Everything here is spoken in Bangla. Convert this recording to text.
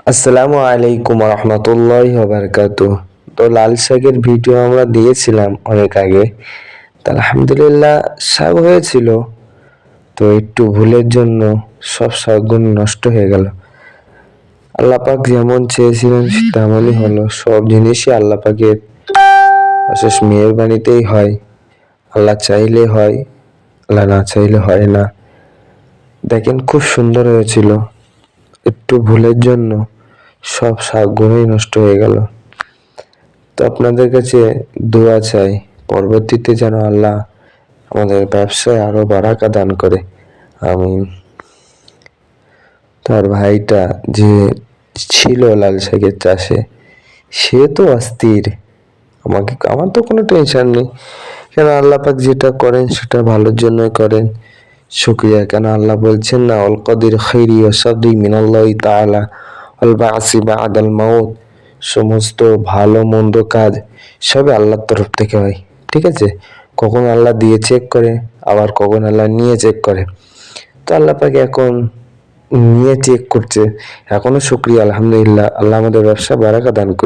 আসসালামু আলাইকুম রহমতুল্লাহি ওয়া বারাকাতুহু। তো লাল শাকের ভিডিও আমরা দিয়েছিলাম অনেক আগে। তো আলহামদুলিল্লাহ শাক হয়েছিল, তো একটু ভুলের জন্য সব শাকগুলো নষ্ট হয়ে গেল। আল্লাহ পাক যেমন চেয়েছিলেন তেমনই হলো। সব জিনিসই আল্লাহ পাকের অশেষ মেহেরবানিতেই হয়। আল্লাহ চাইলে হয়, আল্লাহ না চাইলে হয় না। দেখেন খুব সুন্দর হয়েছিল, একটু ভুলের জন্য সব শাকগুলোই নষ্ট হয়ে গেল। তো আপনাদের কাছে দোয়া চাই, পরবর্তীতে যেন আল্লাহ আমাদের ব্যবসায় আরো বারাকা দান করে। আমিন। তার ভাইটা যে ছিল লাল শাকের চাষে, সে তো অস্থির। আমার তো কোনো টেনশন নেই, কেন আল্লাহ পাক যেটা করেন সেটা ভালোর জন্যই করেন। শুকরিয়া। কেন আল্লাহ বলছেন না, অল কদির খৈরি ও সাদি মিনাল্লাহি তাআলা অল বাসি বাদাল মাউত। সমস্ত ভালো মন্দ কাজ সবই আল্লাহর তরফ থেকে হয়, ঠিক আছে? কখন আল্লাহ দিয়ে চেক করে, আবার কখন আল্লাহ নিয়ে চেক করে। তো আল্লাহ পাক এখন নিয়ে চেক করছে, এখনো শুকরিয়া আলহামদুলিল্লাহ। আল্লাহ আমাদের ব্যবসা বারাকা দান করুন।